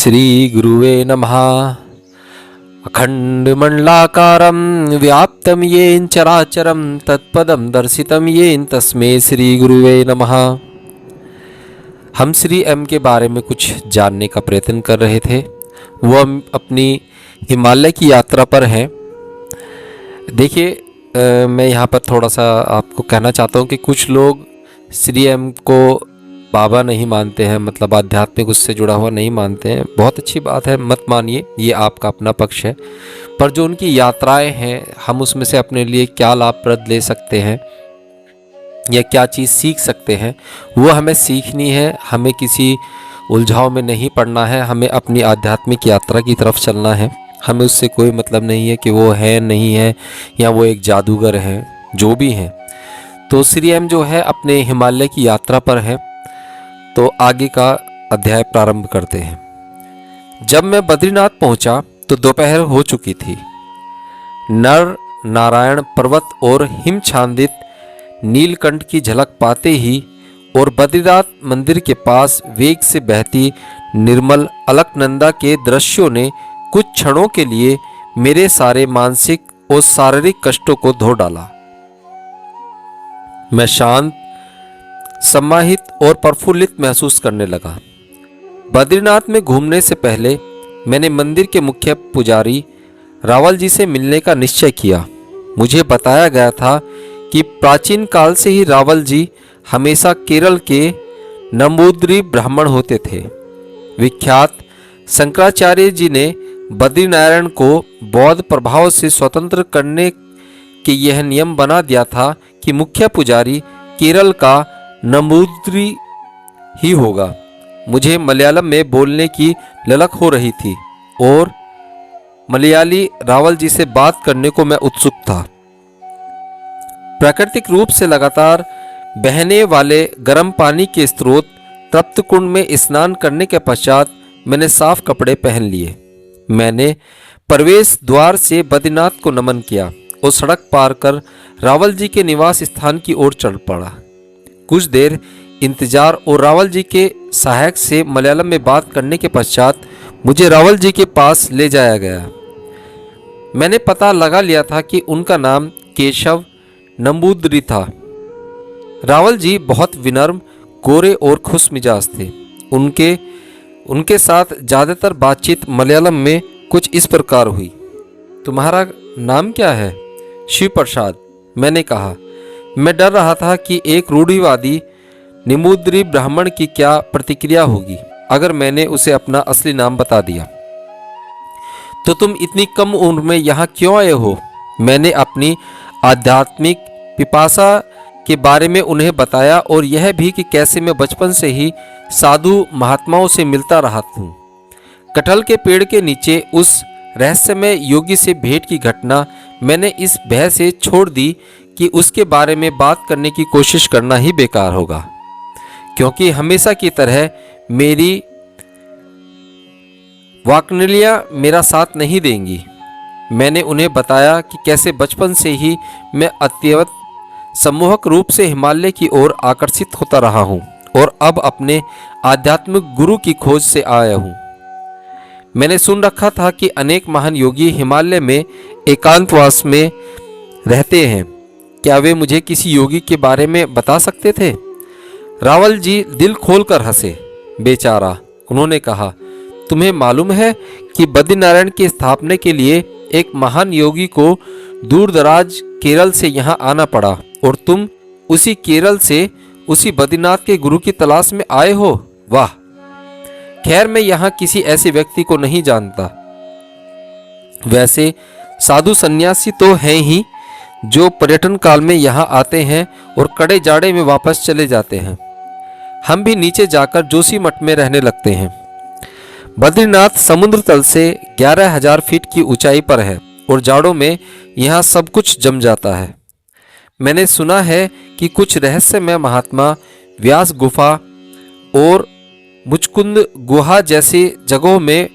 श्री गुरुवे नमः। अखंडमंडलाकारं व्याप्तं येन चराचरं तत्पदं दर्शितं येन तस्मै श्री गुरुवे नमः। हम श्री एम के बारे में कुछ जानने का प्रयत्न कर रहे थे। वो हम अपनी हिमालय की यात्रा पर हैं। देखिए, मैं यहाँ पर थोड़ा सा आपको कहना चाहता हूँ कि कुछ लोग श्री एम को बाबा नहीं मानते हैं, मतलब आध्यात्मिक उससे जुड़ा हुआ नहीं मानते हैं। बहुत अच्छी बात है, मत मानिए, ये आपका अपना पक्ष है। पर जो उनकी यात्राएं हैं, हम उसमें से अपने लिए क्या लाभप्रद ले सकते हैं या क्या चीज़ सीख सकते हैं, वो हमें सीखनी है। हमें किसी उलझाव में नहीं पड़ना है, हमें अपनी आध्यात्मिक यात्रा की तरफ चलना है। हमें उससे कोई मतलब नहीं है कि वो है नहीं है या वो एक जादूगर है, जो भी हैं। तो श्री एम जो है अपने हिमालय की यात्रा पर है। तो आगे का अध्याय प्रारंभ करते हैं। जब मैं बद्रीनाथ पहुंचा तो दोपहर हो चुकी थी। नर नारायण पर्वत और हिमछादित नीलकंठ की झलक पाते ही और बद्रीनाथ मंदिर के पास वेग से बहती निर्मल अलकनंदा के दृश्यों ने कुछ क्षणों के लिए मेरे सारे मानसिक और शारीरिक कष्टों को धो डाला। मैं शांत, सम्माहित और प्रफुल्लित महसूस करने लगा। बद्रीनाथ में घूमने से पहले मैंने मंदिर के मुख्य पुजारी रावल जी से मिलने का निश्चय किया। मुझे बताया गया था कि प्राचीन काल से ही रावल जी हमेशा केरल के नंबूद्री ब्राह्मण होते थे। विख्यात शंकराचार्य जी ने बद्रीनारायण को बौद्ध प्रभाव से स्वतंत्र करने के यह नियम बना दिया था कि मुख्य पुजारी केरल का नंबूद्री ही होगा। मुझे मलयालम में बोलने की ललक हो रही थी और मलयाली रावल जी से बात करने को मैं उत्सुक था। प्राकृतिक रूप से लगातार बहने वाले गर्म पानी के स्रोत तप्त कुंड में स्नान करने के पश्चात मैंने साफ कपड़े पहन लिए। मैंने प्रवेश द्वार से बद्रीनाथ को नमन किया और सड़क पार कर रावल जी के निवास स्थान की ओर चल पड़ा। कुछ देर इंतजार और रावल जी के सहायक से मलयालम में बात करने के पश्चात मुझे रावल जी के पास ले जाया गया। मैंने पता लगा लिया था कि उनका नाम केशव नंबूद्री था। रावल जी बहुत विनम्र, गोरे और खुश मिजाज थे। उनके साथ ज़्यादातर बातचीत मलयालम में कुछ इस प्रकार हुई। तुम्हारा नाम क्या है? शिव प्रसाद, मैंने कहा। मैं डर रहा था कि एक रूढ़िवादी नंबूद्री ब्राह्मण की क्या प्रतिक्रिया होगी अगर मैंने उसे अपना असली नाम बता दिया। तो तुम इतनी कम उम्र में यहाँ क्यों आए हो? मैंने अपनी आध्यात्मिक पिपासा के बारे में उन्हें बताया और यह भी कि कैसे मैं बचपन से ही साधु महात्माओं से मिलता रहा हूँ। कटहल के पेड़ के नीचे उस रहस्यमय योगी से भेंट की घटना मैंने इस भय से छोड़ दी कि उसके बारे में बात करने की कोशिश करना ही बेकार होगा, क्योंकि हमेशा की तरह मेरी वाकनलियाँ मेरा साथ नहीं देंगी। मैंने उन्हें बताया कि कैसे बचपन से ही मैं अत्यंत सम्मोहक रूप से हिमालय की ओर आकर्षित होता रहा हूँ और अब अपने आध्यात्मिक गुरु की खोज से आया हूँ। मैंने सुन रखा था कि अनेक महान योगी हिमालय में एकांतवास में रहते हैं। क्या वे मुझे किसी योगी के बारे में बता सकते थे? रावल जी दिल खोलकर हंसे। बेचारा, उन्होंने कहा, तुम्हें मालूम है कि बद्रीनारायण की स्थापना के लिए एक महान योगी को दूर दराज केरल से यहाँ आना पड़ा और तुम उसी केरल से उसी बद्रीनाथ के गुरु की तलाश में आए हो। वाह! खैर, मैं यहाँ किसी ऐसे व्यक्ति को नहीं जानता। वैसे साधु सन्यासी तो हैं ही जो पर्यटन काल में यहाँ आते हैं और कड़े जाड़े में वापस चले जाते हैं। हम भी नीचे जाकर जोशीमठ में रहने लगते हैं। बद्रीनाथ समुद्र तल से 11,000 फीट की ऊंचाई पर है और जाड़ों में यहाँ सब कुछ जम जाता है। मैंने सुना है कि कुछ रहस्यमय महात्मा व्यास गुफा और मुचकुंद गुहा जैसी जगहों में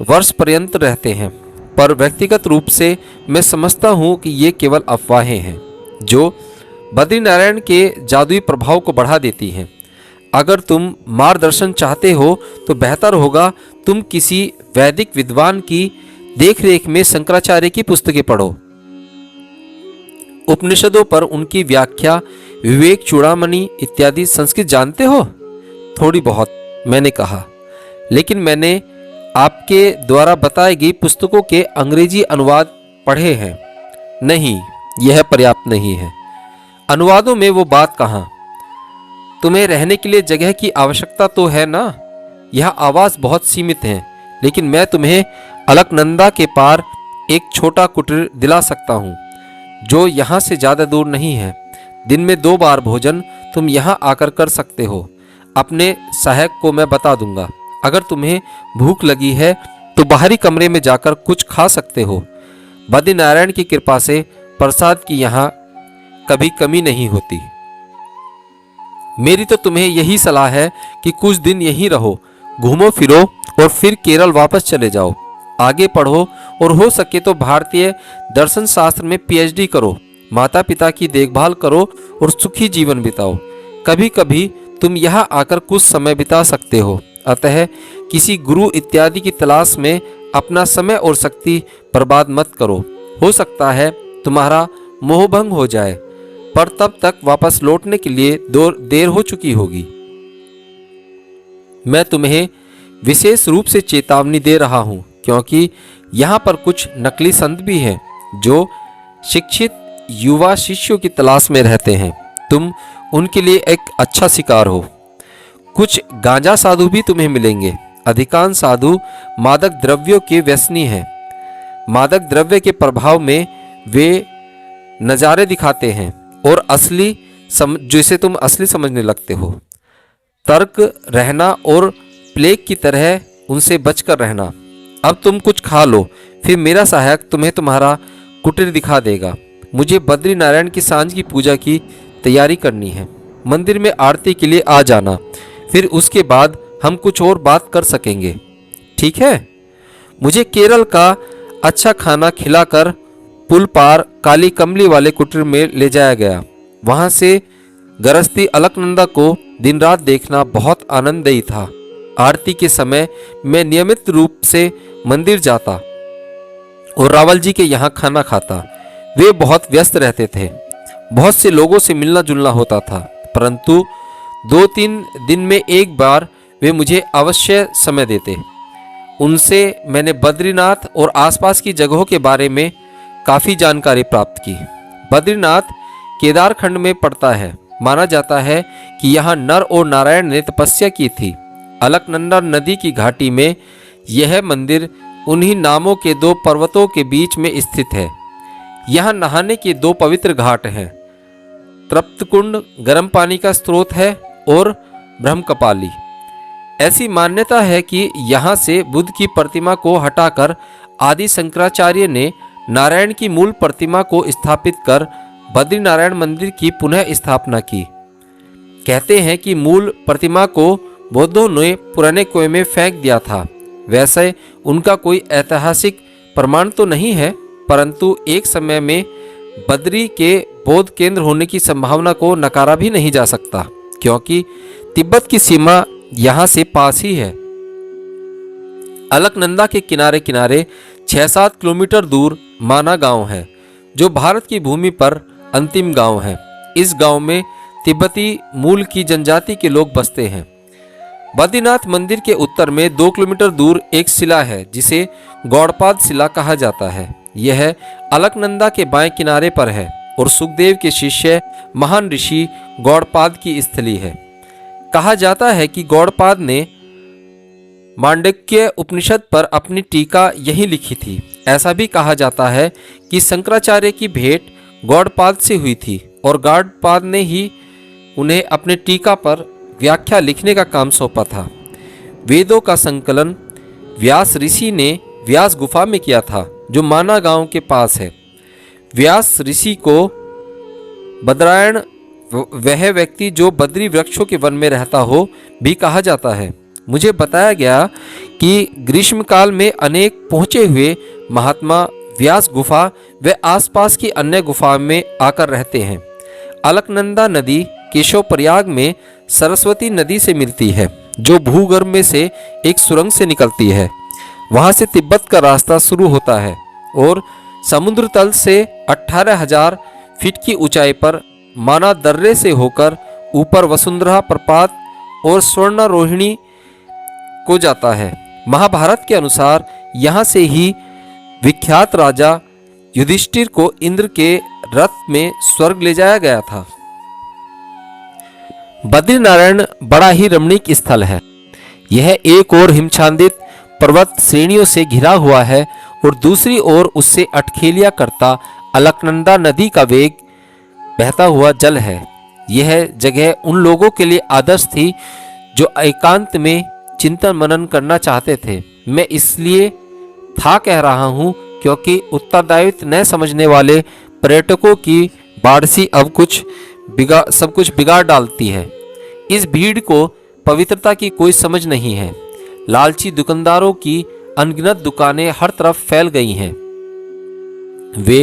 वर्ष पर्यंत रहते हैं, पर व्यक्तिगत रूप से मैं समझता हूँ कि ये केवल अफवाहें हैं जो बद्रीनारायण के जादुई प्रभाव को बढ़ा देती हैं। अगर तुम मार्गदर्शन चाहते हो तो बेहतर होगा तुम किसी वैदिक विद्वान की देखरेख में शंकराचार्य की पुस्तकें पढ़ो। उपनिषदों पर उनकी व्याख्या, विवेक चूड़ामणि इत्यादि संस्कृत जानते हो? थोड़ी बहुत, मैंने कहा। लेकिन मैंने आपके द्वारा बताई गई पुस्तकों के अंग्रेजी अनुवाद पढ़े हैं। नहीं, यह पर्याप्त नहीं है। अनुवादों में वो बात कहाँ? तुम्हें रहने के लिए जगह की आवश्यकता तो है ना? यह आवास बहुत सीमित है, लेकिन मैं तुम्हें अलकनंदा के पार एक छोटा कुटीर दिला सकता हूँ, जो यहाँ से ज़्यादा दूर नहीं है। दिन में 2 बार भोजन तुम यहाँ आकर कर सकते हो। अपने सहायक को मैं बता दूंगा। अगर तुम्हें भूख लगी है तो बाहरी कमरे में जाकर कुछ खा सकते हो। बद्रीनारायण की कृपा से प्रसाद की यहाँ कभी कमी नहीं होती। मेरी तो तुम्हें यही सलाह है कि कुछ दिन यहीं रहो, घूमो फिरो और फिर केरल वापस चले जाओ। आगे पढ़ो और हो सके तो भारतीय दर्शन शास्त्र में पीएचडी करो। माता पिता की देखभाल करो और सुखी जीवन बिताओ। कभी कभी तुम यहाँ आकर कुछ समय बिता सकते हो। अतः किसी गुरु इत्यादि की तलाश में अपना समय और शक्ति बर्बाद मत करो। हो सकता है तुम्हारा मोहभंग हो जाए, पर तब तक वापस लौटने के लिए देर हो चुकी होगी। मैं तुम्हें विशेष रूप से चेतावनी दे रहा हूँ, क्योंकि यहाँ पर कुछ नकली संत भी हैं जो शिक्षित युवा शिष्यों की तलाश में रहते हैं। तुम उनके लिए एक अच्छा शिकार हो। कुछ गांजा साधु भी तुम्हें मिलेंगे। अधिकांश साधु मादक द्रव्यों के व्यसनी हैं। मादक द्रव्य के प्रभाव में वे नज़ारे दिखाते हैं और जिसे तुम असली समझने लगते हो। तर्क रहना और प्लेग की तरह उनसे बचकर रहना। अब तुम कुछ खा लो, फिर मेरा सहायक तुम्हें तुम्हारा कुटीर दिखा देगा। मुझे बद्रीनारायण की सांझ की पूजा की तैयारी करनी है। मंदिर में आरती के लिए आ जाना, फिर उसके बाद हम कुछ और बात कर सकेंगे, ठीक है? मुझे केरल का अच्छा खाना खिलाकर पुल पार काली कमली वाले कुटीर में ले जाया गया। वहां से गरजती अलकनंदा को दिन रात देखना बहुत आनंददायी था। आरती के समय मैं नियमित रूप से मंदिर जाता और रावल जी के यहाँ खाना खाता। वे बहुत व्यस्त रहते थे। बहुत से लोगों से मिलना जुलना होता था, परंतु 2-3 दिन में एक बार वे मुझे अवश्य समय देते। उनसे मैंने बद्रीनाथ और आसपास की जगहों के बारे में काफ़ी जानकारी प्राप्त की। बद्रीनाथ केदारखंड में पड़ता है। माना जाता है कि यहाँ नर और नारायण ने तपस्या की थी। अलकनंदा नदी की घाटी में यह मंदिर उन्हीं नामों के 2 पर्वतों के बीच में स्थित है। यहाँ नहाने के 2 पवित्र घाट हैं। तृप्तकुंड गर्म पानी का स्रोत है और ब्रह्मकपाली। ऐसी मान्यता है कि यहाँ से बुद्ध की प्रतिमा को हटाकर आदि शंकराचार्य ने नारायण की मूल प्रतिमा को स्थापित कर बद्रीनारायण मंदिर की पुनः स्थापना की। कहते हैं कि मूल प्रतिमा को बौद्धों ने पुराने कुएं में फेंक दिया था। वैसे उनका कोई ऐतिहासिक प्रमाण तो नहीं है, परंतु एक समय में बद्री के बौद्ध केंद्र होने की संभावना को नकारा भी नहीं जा सकता, क्योंकि तिब्बत की सीमा यहाँ से पास ही है। अलकनंदा के किनारे किनारे 6-7 किलोमीटर दूर माना गांव है, जो भारत की भूमि पर अंतिम गांव है। इस गांव में तिब्बती मूल की जनजाति के लोग बसते हैं। बद्रीनाथ मंदिर के उत्तर में 2 किलोमीटर दूर एक शिला है, जिसे गौड़पाद शिला कहा जाता है। यह अलकनंदा के बाएं किनारे पर है और सुखदेव के शिष्य महान ऋषि गौड़पाद की स्थली है। कहा जाता है कि गौड़पाद ने मांडक्य उपनिषद पर अपनी टीका यही लिखी थी। ऐसा भी कहा जाता है कि शंकराचार्य की भेंट गौड़पाद से हुई थी और गौड़पाद ने ही उन्हें अपने टीका पर व्याख्या लिखने का काम सौंपा था। वेदों का संकलन व्यास ऋषि ने व्यास गुफा में किया था, जो माना गांव के पास है। व्यास ऋषि को बद्रायण, वह व्यक्ति जो बद्री वृक्षों के वन में रहता हो, भी कहा जाता है। मुझे बताया गया कि ग्रीष्मकाल में अनेक पहुंचे हुए महात्मा व्यास गुफा व आसपास की अन्य गुफाओं में आकर रहते हैं। अलकनंदा नदी केशव प्रयाग में सरस्वती नदी से मिलती है। जो भूगर्भ में से एक सुरंग से निकलती है। वहां से तिब्बत का रास्ता शुरू होता है और समुद्र तल से 18,000 फीट की ऊंचाई पर माना दर्रे से होकर ऊपर वसुंधरा प्रपात और स्वर्ण रोहिणी को जाता है। महाभारत के अनुसार यहाँ से ही विख्यात राजा युधिष्ठिर को इंद्र के रथ में स्वर्ग ले जाया गया था। बद्रीनारायण बड़ा ही रमणीक स्थल है। यह एक ओर हिमछादित पर्वत श्रेणियों से घिरा हुआ है और दूसरी ओर उससे अटखेलियां करता अलकनंदा नदी का वेग बहता हुआ जल है। यह जगह उन लोगों के लिए आदर्श थी जो एकांत में चिंतन मनन करना चाहते थे। मैं इसलिए था कह रहा हूँ क्योंकि उत्तरदायित्व न समझने वाले पर्यटकों की बाढ़सी अब सब कुछ बिगाड़ डालती है। इस भीड़ को पवित्रता की कोई समझ नहीं है। लालची दुकानदारों की अनगिनत दुकानें हर तरफ फैल गई हैं। वे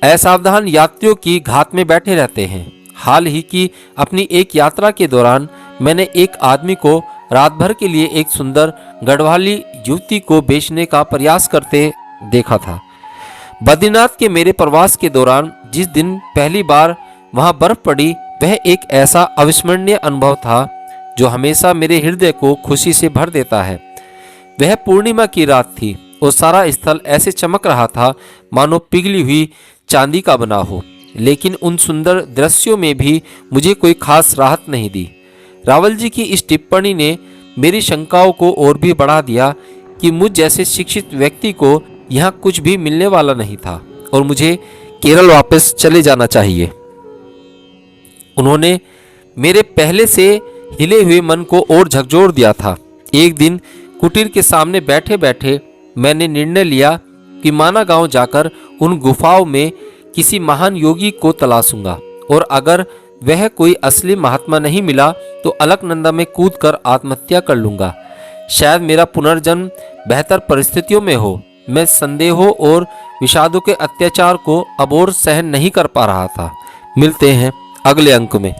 असावधान यात्रियों की घात में बैठे रहते हैं। हाल ही की अपनी एक यात्रा के दौरान मैंने एक आदमी को रात भर के लिए एक सुंदर गढ़वाली युवती को बेचने का प्रयास करते देखा था। बद्रीनाथ के मेरे प्रवास के दौरान जिस दिन पहली बार वहां बर्फ पड़ी, वह एक ऐसा अविस्मरणीय अनुभव था जो हमेशा मेरे हृदय को खुशी से भर देता है। वह पूर्णिमा की रात थी और सारा स्थल ऐसे चमक रहा था मानो पिघली हुई चांदी का बना हो। लेकिन उन सुंदर दृश्यों में भी मुझे कोई खास राहत नहीं दी। रावल जी की इस टिप्पणी ने मेरी शंकाओं को और भी बढ़ा दिया कि मुझ जैसे शिक्षित व्यक्ति को यहाँ कुछ भी मिलने वाला नहीं था और मुझे केरल वापस चले जाना चाहिए। उन्होंने मेरे पहले से हिले हुए मन को और झकझोर दिया था। एक दिन कुटीर के सामने बैठे बैठे मैंने निर्णय लिया कि माना गांव जाकर उन गुफाओं में किसी महान योगी को तलाशूंगा और अगर वह कोई असली महात्मा नहीं मिला तो अलकनंदा में कूदकर आत्महत्या कर लूंगा। शायद मेरा पुनर्जन्म बेहतर परिस्थितियों में हो। मैं संदेहों और विषादों के अत्याचार को अब और सहन नहीं कर पा रहा था। मिलते हैं अगले अंक में।